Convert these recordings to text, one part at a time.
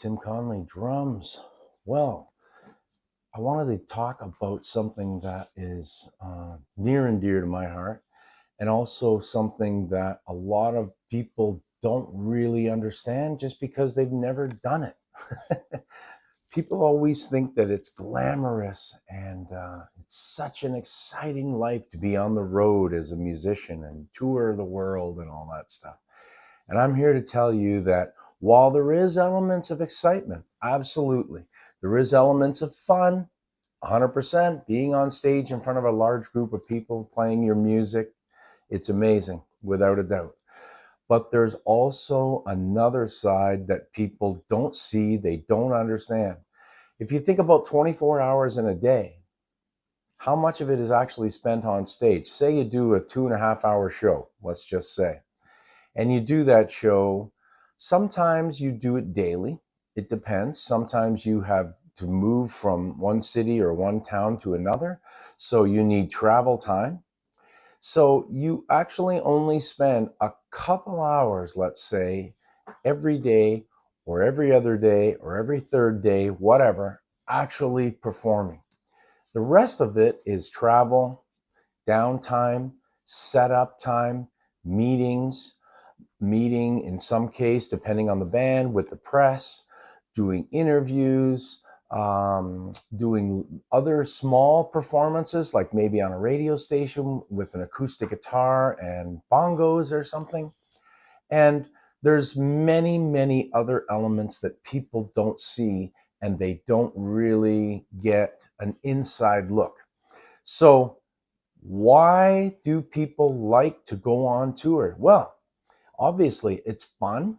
Tim Conley, drums. Well, I wanted to talk about something that is near and dear to my heart, and also something that a lot of people don't really understand just because they've never done it. People always think that it's glamorous and it's such an exciting life to be on the road as a musician and tour the world and all that stuff. And I'm here to tell you that while there is elements of excitement, absolutely, there is elements of fun, 100%, being on stage in front of a large group of people playing your music, it's amazing, without a doubt. But there's also another side that people don't see, they don't understand. If you think about 24 hours in a day, how much of it is actually spent on stage? Say you do a 2.5 hour show, let's just say, and you do that show. Sometimes you do it daily. It depends. Sometimes you have to move from one city or one town to another, so you need travel time. So you actually only spend a couple hours, let's say, every day or every other day or every third day, whatever, actually performing. The rest of it is travel, downtime, setup time, meetings, meeting in some case, depending on the band, with the press, doing interviews, doing other small performances, like maybe on a radio station with an acoustic guitar and bongos or something. And there's many, many other elements that people don't see, and they don't really get an inside look. So why do people like to go on tour? Well, obviously it's fun,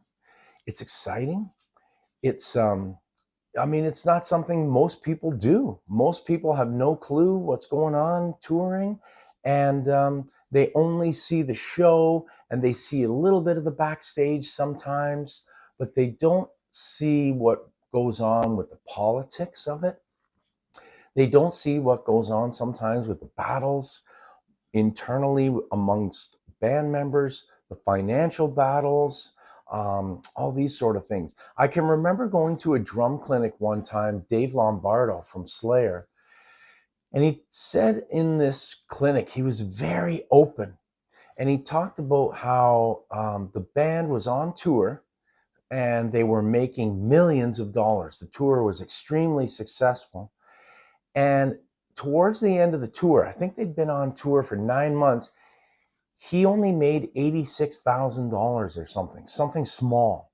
it's exciting, it's it's not something most people do. Most people have no clue what's going on touring, and they only see the show and they see a little bit of the backstage sometimes, but they don't see what goes on with the politics of it. They don't see what goes on sometimes with the battles internally amongst band members, the financial battles, all these sort of things. I can remember going to a drum clinic one time, Dave Lombardo from Slayer, and he said in this clinic, he was very open, and he talked about how the band was on tour and they were making millions of dollars. The tour was extremely successful. And towards the end of the tour, I think they'd been on tour for 9 months, he only made $86,000 or something small.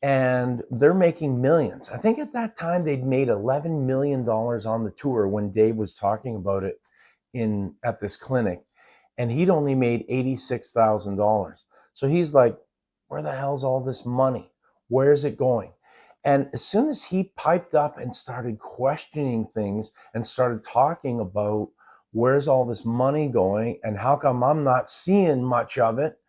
And they're making millions. I think at that time they'd made $11 million on the tour when Dave was talking about it at this clinic. And he'd only made $86,000. So he's like, where the hell's all this money? Where's it going? And as soon as he piped up and started questioning things and started talking about where's all this money going and how come I'm not seeing much of it,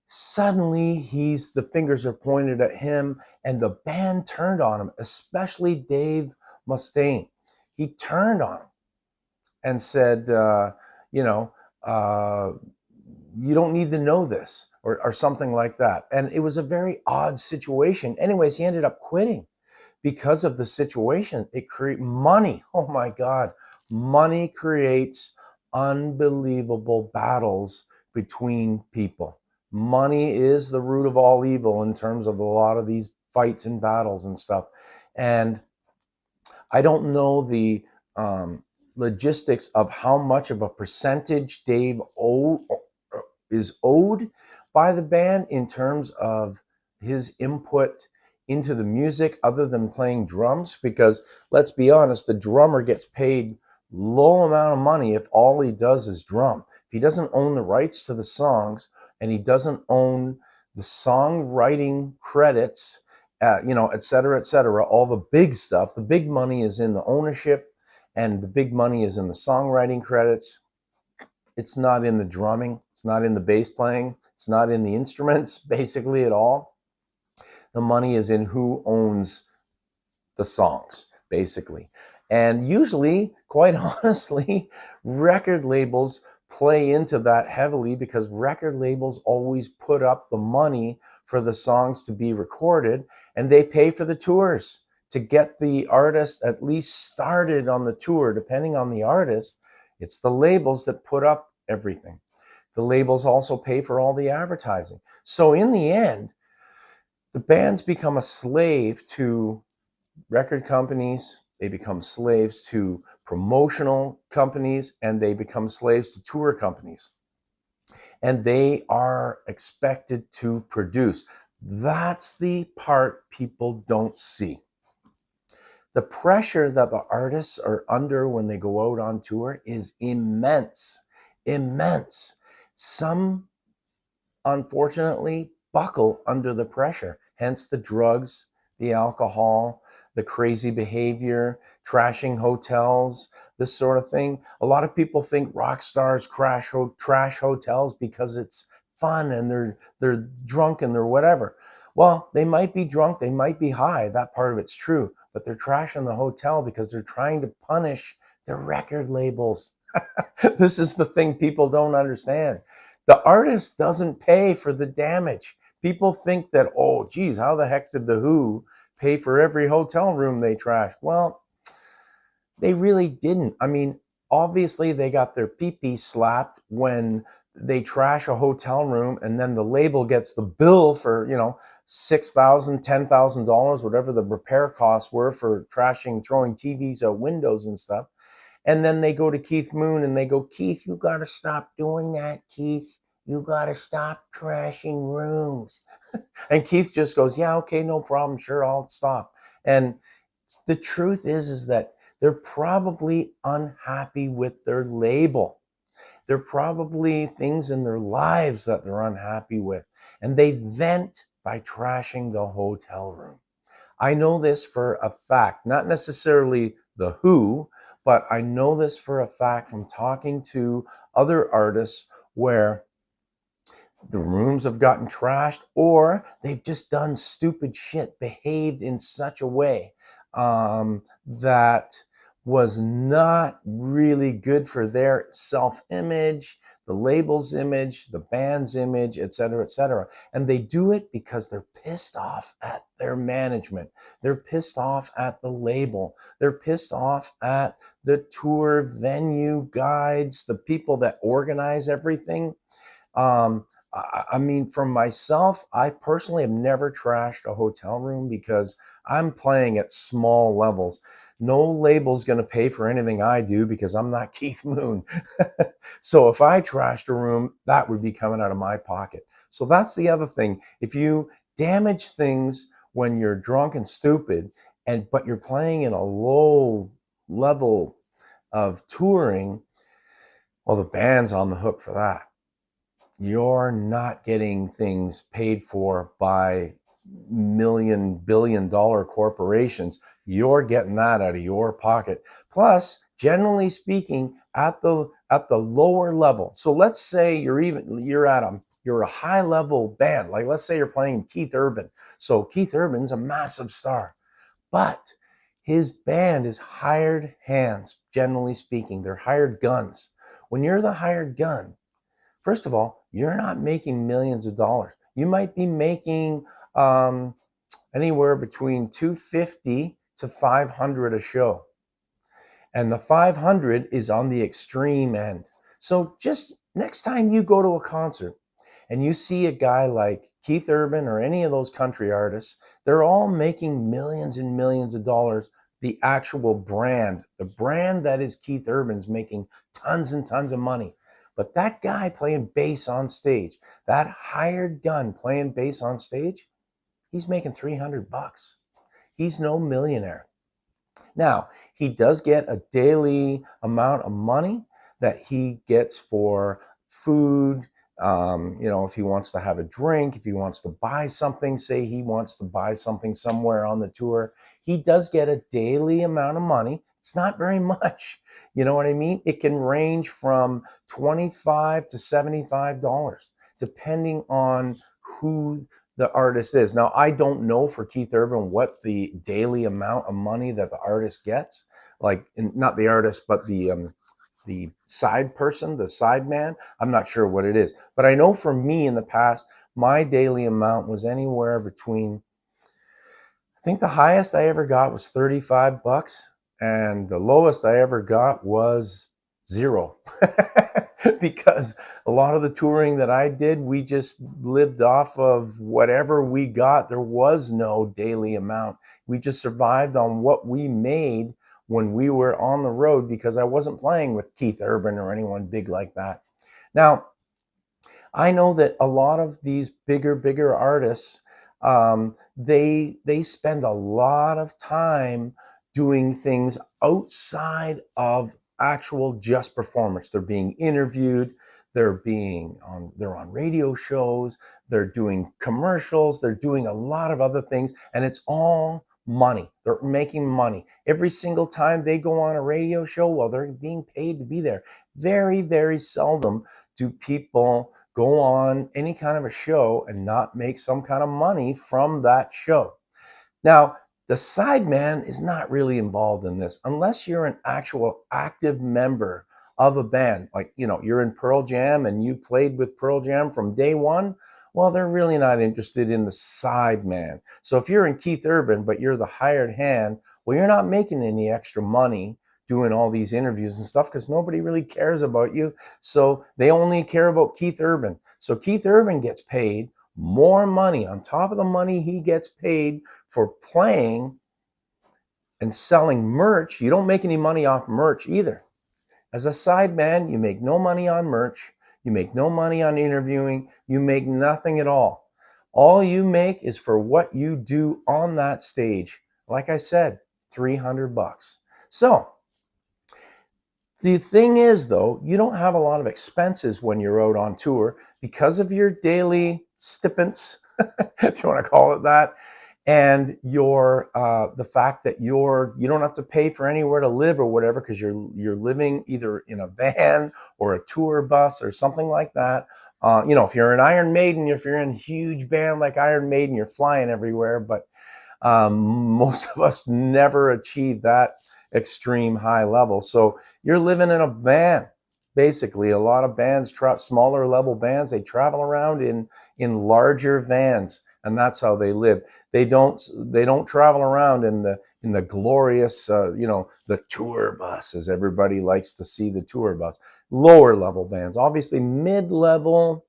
suddenly the fingers are pointed at him and the band turned on him, especially Dave Mustaine. He turned on him and said, you don't need to know this, or something like that. And it was a very odd situation. Anyways, he ended up quitting because of the situation. It created money. Oh my God. Money creates unbelievable battles between people. Money is the root of all evil in terms of a lot of these fights and battles and stuff. And I don't know the logistics of how much of a percentage Dave is owed by the band in terms of his input into the music other than playing drums, because let's be honest, the drummer gets paid low amount of money if all he does is drum. If he doesn't own the rights to the songs and he doesn't own the songwriting credits, et cetera, all the big stuff, the big money is in the ownership and the big money is in the songwriting credits. It's not in the drumming. It's not in the bass playing. It's not in the instruments, basically, at all. The money is in who owns the songs, basically. And usually, quite honestly, record labels play into that heavily because record labels always put up the money for the songs to be recorded, and they pay for the tours to get the artist at least started on the tour. Depending on the artist, it's the labels that put up everything. The labels also pay for all the advertising. So in the end, the bands become a slave to record companies, they become slaves to promotional companies, and they become slaves to tour companies. And they are expected to produce. That's the part people don't see. The pressure that the artists are under when they go out on tour is immense, immense. Some, unfortunately, buckle under the pressure, hence the drugs, the alcohol, the crazy behavior, trashing hotels, this sort of thing. A lot of people think rock stars trash hotels because it's fun and they're drunk and they're whatever. Well, they might be drunk, they might be high, that part of it's true, but they're trashing the hotel because they're trying to punish the record labels. This is the thing people don't understand. The artist doesn't pay for the damage. People think that, oh, geez, how the heck did The Who pay for every hotel room they trashed? Well, they really didn't. I mean, obviously they got their pee-pee slapped when they trash a hotel room, and then the label gets the bill for, $6,000, $10,000, whatever the repair costs were for trashing, throwing TVs out windows and stuff. And then they go to Keith Moon and they go, Keith, you got to stop doing that, Keith. You got to stop trashing rooms. And Keith just goes, yeah, okay, no problem. Sure, I'll stop. And the truth is that they're probably unhappy with their label. There are probably things in their lives that they're unhappy with. And they vent by trashing the hotel room. I know this for a fact, not necessarily The Who, but I know this for a fact from talking to other artists where the rooms have gotten trashed or they've just done stupid shit, behaved in such a way that was not really good for their self-image, the label's image, the band's image, et cetera, et cetera. And they do it because they're pissed off at their management. They're pissed off at the label. They're pissed off at the tour venue guides, the people that organize everything. I mean, for myself, I personally have never trashed a hotel room because I'm playing at small levels. No label's going to pay for anything I do because I'm not Keith Moon. So if I trashed a room, that would be coming out of my pocket. So that's the other thing. If you damage things when you're drunk and stupid, but you're playing in a low level of touring, well, the band's on the hook for that. You're not getting things paid for by billion-dollar corporations. You're getting that out of your pocket. Plus, generally speaking, at the lower level. So let's say you're a high level band. Like let's say you're playing Keith Urban. So Keith Urban's a massive star, but his band is hired hands. Generally speaking, they're hired guns. When you're the hired gun, first of all, you're not making millions of dollars. You might be making anywhere between 250 to 500 a show. And the 500 is on the extreme end. So just next time you go to a concert and you see a guy like Keith Urban or any of those country artists, they're all making millions and millions of dollars. The actual brand, the brand that is Keith Urban's making tons and tons of money. But that guy playing bass on stage, that hired gun playing bass on stage, he's making $300. He's no millionaire. Now, he does get a daily amount of money that he gets for food. If he wants to have a drink, if he wants to buy something, say he wants to buy something somewhere on the tour, he does get a daily amount of money. It's not very much. You know what I mean? It can range from $25 to $75, depending on who the artist is. Now, I don't know for Keith Urban what the daily amount of money that the artist gets, like not the artist, but the the side person, the sideman. I'm not sure what it is, but I know for me in the past, my daily amount was anywhere between, I think the highest I ever got was $35, and the lowest I ever got was zero. Because a lot of the touring that I did, we just lived off of whatever we got. There was no daily amount. We just survived on what we made when we were on the road, because I wasn't playing with Keith Urban or anyone big like that. Now, I know that a lot of these bigger artists, they spend a lot of time doing things outside of actual just performance. They're being interviewed, they're on radio shows, they're doing commercials, they're doing a lot of other things, and it's all money. They're making money every single time they go on a radio show. Well, they're being paid to be there. Very seldom do people go on any kind of a show and not make some kind of money from that show. Now, the sideman is not really involved in this unless you're an actual active member of a band. Like, you're in Pearl Jam and you played with Pearl Jam from day one. Well, they're really not interested in the sideman. So if you're in Keith Urban, but you're the hired hand, well, you're not making any extra money doing all these interviews and stuff, because nobody really cares about you. So they only care about Keith Urban. So Keith Urban gets paid more money on top of the money he gets paid for playing and selling merch. You don't make any money off merch either. As a sideman, you make no money on merch. You make no money on interviewing. You make nothing at all. All you make is for what you do on that stage. Like I said, $300. So the thing is, though, you don't have a lot of expenses when you're out on tour because of your daily stipends, if you want to call it that, and your the fact that you don't have to pay for anywhere to live or whatever, because you're living either in a van or a tour bus or something like that. If you're an Iron Maiden, if you're in a huge band like Iron Maiden, you're flying everywhere, but most of us never achieve that extreme high level. So you're living in a van. Basically, a lot of bands, smaller level bands, they travel around in larger vans, and that's how they live. They don't travel around in the glorious, the tour bus, as everybody likes to see the tour bus. Lower level bands, obviously mid level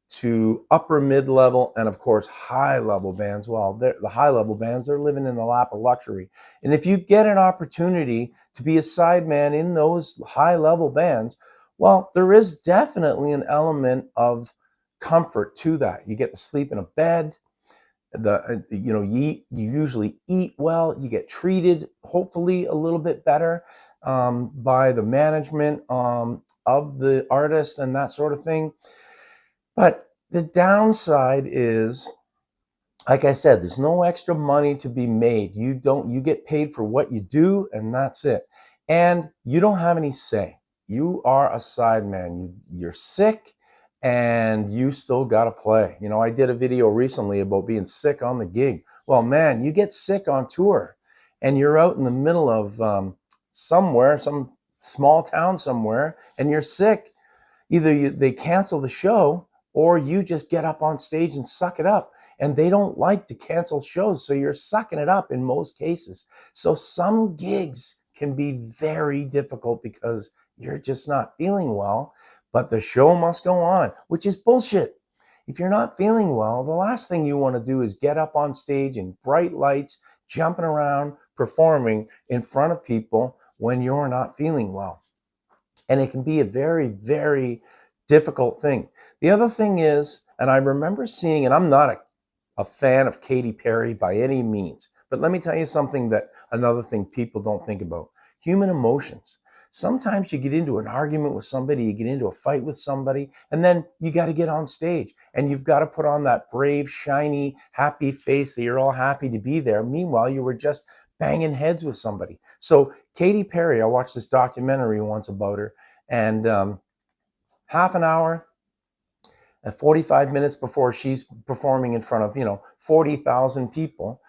to upper mid-level, and of course high-level bands. Well, the high-level bands, they're living in the lap of luxury. And if you get an opportunity to be a sideman in those high-level bands, well, there is definitely an element of comfort to that. You get to sleep in a bed. You usually eat well. You get treated, hopefully, a little bit better by the management of the artist and that sort of thing. But the downside is, like I said, there's no extra money to be made. You get paid for what you do, and that's it. And you don't have any say. You are a sideman. You're sick and you still got to play. I did a video recently about being sick on the gig. Well, man, you get sick on tour and you're out in the middle of somewhere, some small town somewhere, and you're sick. Either they cancel the show, or you just get up on stage and suck it up. And they don't like to cancel shows, so you're sucking it up in most cases. So some gigs can be very difficult because you're just not feeling well, but the show must go on, which is bullshit. If you're not feeling well, the last thing you want to do is get up on stage in bright lights, jumping around, performing in front of people when you're not feeling well. And it can be a very difficult thing. The other thing is, and I remember seeing, and I'm not a fan of Katy Perry by any means, but let me tell you something, another thing people don't think about: human emotions. Sometimes you get into an argument with somebody, you get into a fight with somebody, and then you got to get on stage and you've got to put on that brave, shiny, happy face that you're all happy to be there. Meanwhile, you were just banging heads with somebody. So Katy Perry, I watched this documentary once about her, and half an hour, 45 minutes before she's performing in front of 40,000 people,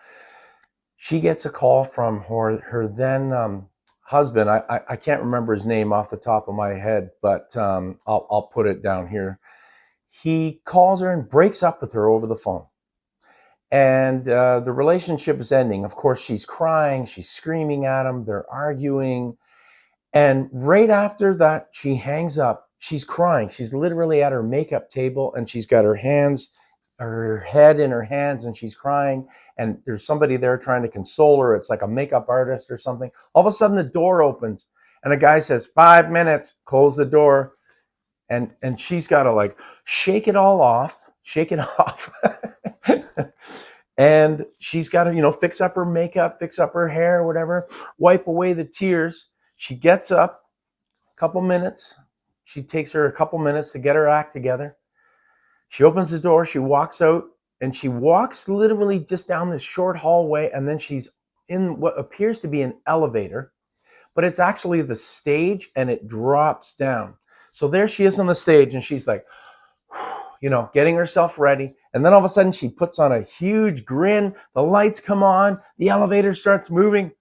she gets a call from her then husband, I can't remember his name off the top of my head, but I'll put it down here. He calls her and breaks up with her over the phone. And the relationship is ending. Of course, she's crying, she's screaming at him, they're arguing. And right after that, she hangs up. She's crying. She's literally at her makeup table and she's got her head in her hands, and she's crying. And there's somebody there trying to console her. It's like a makeup artist or something. All of a sudden, the door opens and a guy says, 5 minutes, close the door. And she's got to like shake it all off, shake it off. And she's got to, fix up her makeup, fix up her hair, whatever, wipe away the tears. She gets up, a couple minutes. She takes her a couple minutes to get her act together. She opens the door, she walks out, and she walks literally just down this short hallway, and then she's in what appears to be an elevator, but it's actually the stage, and it drops down. So there she is on the stage, and she's like, getting herself ready. And then all of a sudden she puts on a huge grin. The lights come on, the elevator starts moving,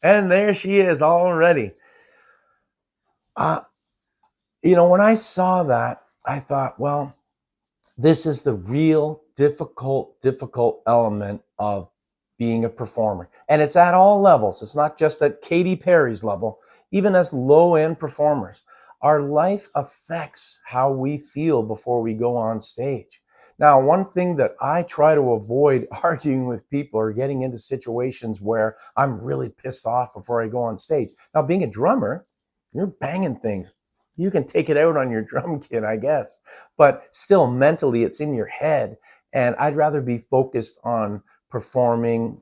and there she is already. When I saw that, I thought, well, this is the real difficult element of being a performer. And it's at all levels. It's not just at Katy Perry's level. Even as low-end performers, our life affects how we feel before we go on stage. Now, one thing that I try to avoid arguing with people or getting into situations where I'm really pissed off before I go on stage. Now, being a drummer, you're banging things. You can take it out on your drum kit, I guess. But still, mentally, it's in your head. And I'd rather be focused on performing,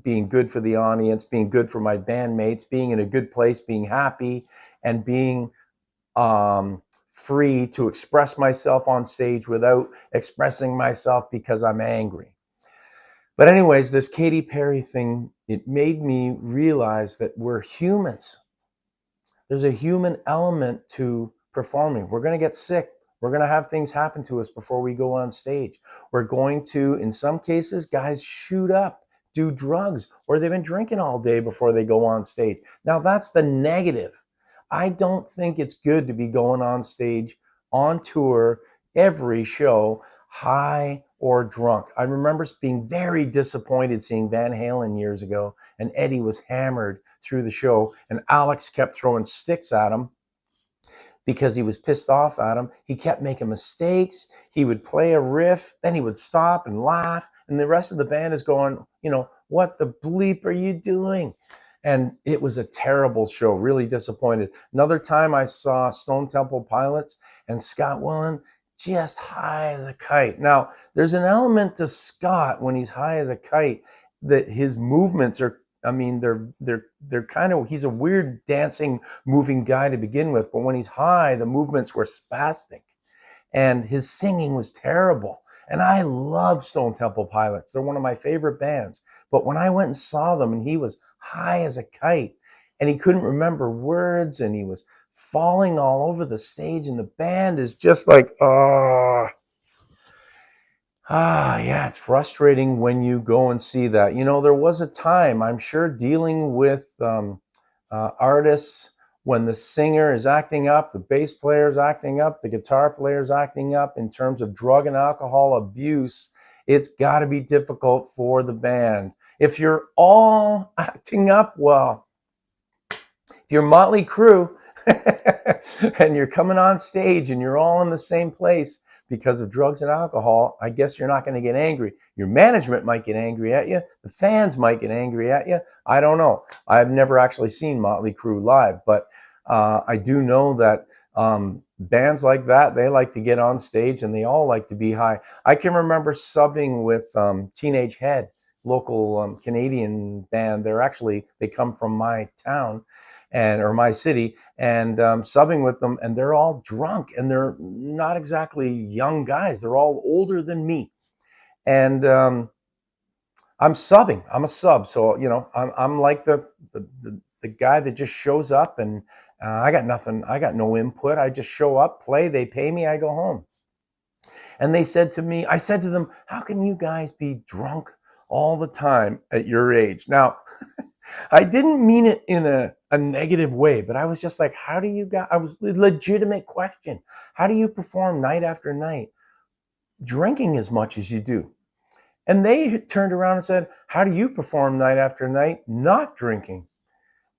being good for the audience, being good for my bandmates, being in a good place, being happy, and being free to express myself on stage without expressing myself because I'm angry. But anyways, this Katy Perry thing, it made me realize that we're humans. There's a human element to performing. We're going to get sick. We're going to have things happen to us before we go on stage. We're going to, in some cases, guys shoot up, do drugs, or they've been drinking all day before they go on stage. Now, that's the negative. I don't think it's good to be going on stage, on tour, every show, high or drunk. I remember being very disappointed seeing Van Halen years ago, and Eddie was hammered through the show, and Alex kept throwing sticks at him because he was pissed off at him. He kept making mistakes. He would play a riff, then he would stop and laugh, and the rest of the band is going, what the bleep are you doing? And it was a terrible show, really disappointed. Another time I saw Stone Temple Pilots and Scott Weiland just high as a kite. Now, there's an element to Scott when he's high as a kite that his movements are, they're kind of, he's a weird dancing, moving guy to begin with, but when he's high, the movements were spastic and his singing was terrible. And I love Stone Temple Pilots. They're one of my favorite bands. But when I went and saw them and he was high as a kite and he couldn't remember words and he was falling all over the stage and the band is just like, yeah, it's frustrating when you go and see that. There was a time, I'm sure, dealing with artists when the singer is acting up, the bass player is acting up, the guitar player is acting up in terms of drug and alcohol abuse. It's got to be difficult for the band. If you're all acting up, well, if you're Motley Crue and you're coming on stage and you're all in the same place because of drugs and alcohol, I guess you're not going to get angry. Your management might get angry at you. The fans might get angry at you. I don't know. I've never actually seen Motley Crue live, but I do know that bands like that, they like to get on stage and they all like to be high. I can remember subbing with Teenage Head, local Canadian band. They come from my town or my city, and subbing with them, and they're all drunk and they're not exactly young guys. They're all older than me. And I'm subbing. I'm a sub. So, I'm like the guy that just shows up and I got nothing. I got no input. I just show up, play, they pay me, I go home. And I said to them, how can you guys be drunk all the time at your age? Now, I didn't mean it in a negative way, but I was just like, how do you guys, I was a legitimate question. How do you perform night after night drinking as much as you do? And they turned around and said, how do you perform night after night not drinking?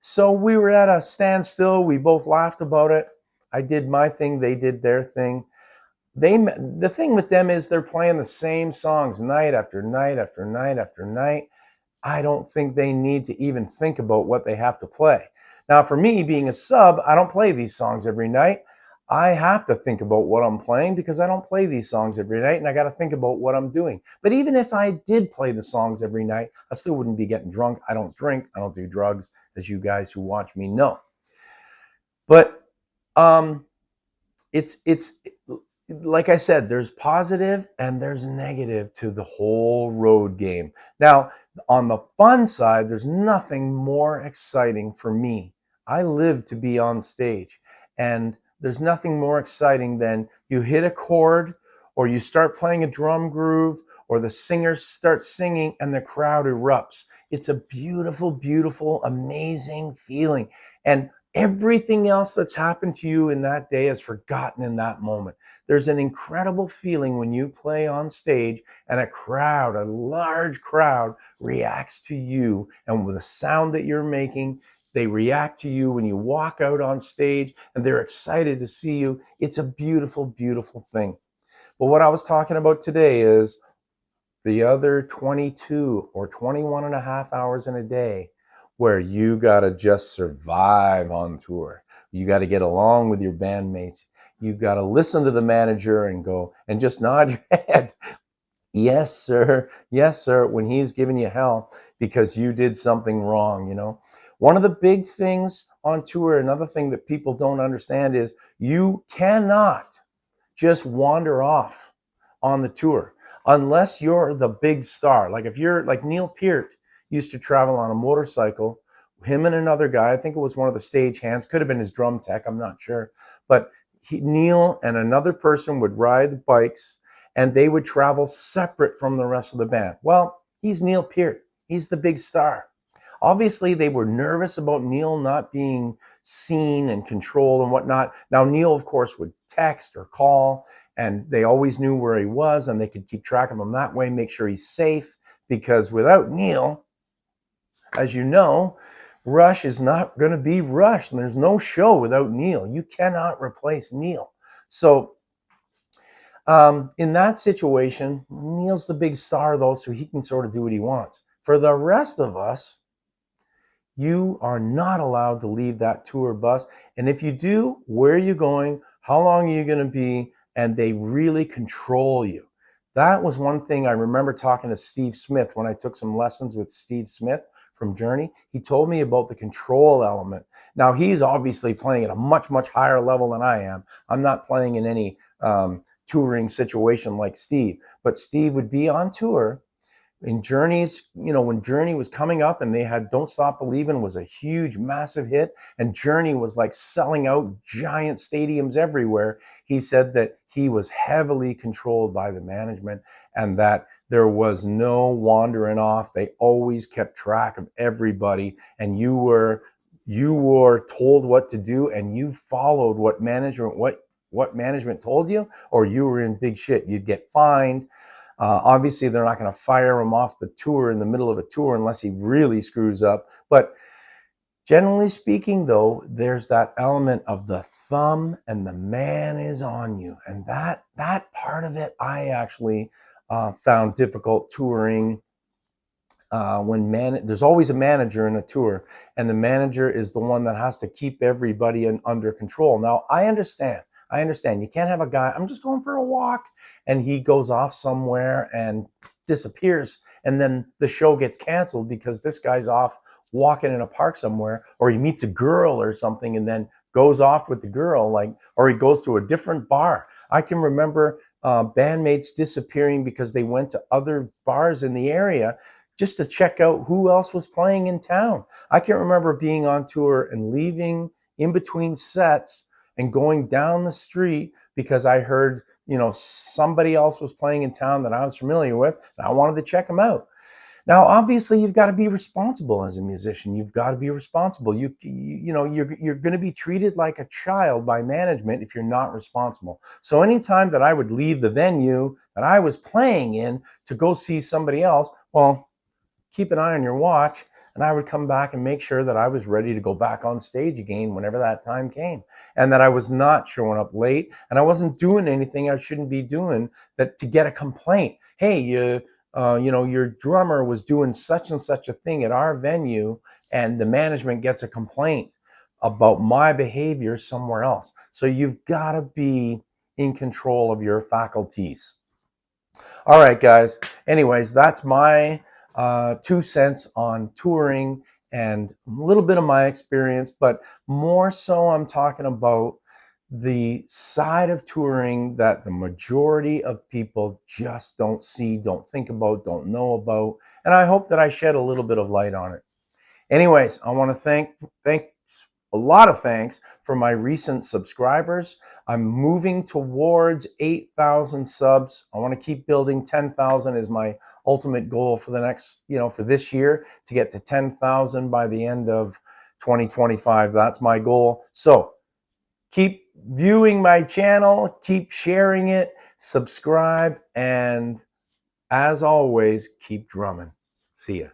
So we were at a standstill. We both laughed about it. I did my thing. They did their thing. The thing with them is they're playing the same songs night after night after night after night. I don't think they need to even think about what they have to play. Now, for me, being a sub, I don't play these songs every night. I have to think about what I'm playing because I don't play these songs every night and I got to think about what I'm doing. But even if I did play the songs every night, I still wouldn't be getting drunk. I don't drink. I don't do drugs, as you guys who watch me know. But um, it's like I said, there's positive and there's negative to the whole road game. Now, on the fun side, there's nothing more exciting for me. I live to be on stage, and there's nothing more exciting than you hit a chord or you start playing a drum groove or the singer starts singing and the crowd erupts. It's a beautiful, beautiful, amazing feeling. And everything else that's happened to you in that day is forgotten in that moment. There's an incredible feeling when you play on stage and a crowd, a large crowd, reacts to you. And with the sound that you're making, they react to you when you walk out on stage and they're excited to see you. It's a beautiful, beautiful thing. But what I was talking about today is the other 22 or 21 and a half hours in a day where you got to just survive on tour. You got to get along with your bandmates. You got to listen to the manager and go and just nod your head. Yes, sir. Yes, sir. When he's giving you hell because you did something wrong, you know. One of the big things on tour, another thing that people don't understand is you cannot just wander off on the tour unless you're the big star. Like if you're like Neil Peart used to travel on a motorcycle, him and another guy, I think it was one of the stage hands, could have been his drum tech, I'm not sure. But Neil and another person would ride bikes and they would travel separate from the rest of the band. Well, he's Neil Peart. He's the big star. Obviously, they were nervous about Neil not being seen and controlled and whatnot. Now, Neil, of course, would text or call, and they always knew where he was, and they could keep track of him that way, make sure he's safe, because without Neil, as you know, Rush is not going to be Rush, and there's no show without Neil. You cannot replace Neil. So in that situation, Neil's the big star, though, so he can sort of do what he wants. For the rest of us, you are not allowed to leave that tour bus. And if you do, where are you going? How long are you going to be? And they really control you. That was one thing I remember talking to Steve Smith when I took some lessons with Steve Smith from Journey. He told me about the control element. Now, he's obviously playing at a much, much higher level than I am. I'm not playing in any touring situation like Steve, but Steve would be on tour in Journey's, you know, when Journey was coming up and they had Don't Stop Believin' was a huge, massive hit, and Journey was like selling out giant stadiums everywhere. He said that he was heavily controlled by the management and that there was no wandering off. They always kept track of everybody, and you were told what to do and you followed what management told you, or you were in big shit. You'd get fined. Obviously, they're not going to fire him off the tour in the middle of a tour unless he really screws up. But generally speaking, though, there's that element of the thumb and the man is on you. And that part of it, I actually found difficult touring. There's always a manager in a tour, and the manager is the one that has to keep everybody under control. Now, I understand. You can't have a guy, I'm just going for a walk, and he goes off somewhere and disappears. And then the show gets canceled because this guy's off walking in a park somewhere, or he meets a girl or something and then goes off with the girl, or he goes to a different bar. I can remember bandmates disappearing because they went to other bars in the area just to check out who else was playing in town. I can remember being on tour and leaving in between sets and going down the street because I heard, somebody else was playing in town that I was familiar with, and I wanted to check them out. Now, obviously, you've got to be responsible as a musician. You've got to be responsible. You're going to be treated like a child by management if you're not responsible. So anytime that I would leave the venue that I was playing in to go see somebody else, well, keep an eye on your watch, and I would come back and make sure that I was ready to go back on stage again whenever that time came, and that I was not showing up late, and I wasn't doing anything I shouldn't be doing that to get a complaint. Hey, your drummer was doing such and such a thing at our venue, and the management gets a complaint about my behavior somewhere else. So you've got to be in control of your faculties. All right, guys. Anyways, that's my 2 cents on touring and a little bit of my experience, but more so I'm talking about the side of touring that the majority of people just don't see, don't think about, don't know about. And I hope that I shed a little bit of light on it. Anyways, I want to thank a lot of thanks for my recent subscribers. I'm moving towards 8,000 subs. I want to keep building. 10,000 is my ultimate goal for the next, for this year, to get to 10,000 by the end of 2025. That's my goal. So keep viewing my channel, keep sharing it, subscribe, and as always, keep drumming. See ya.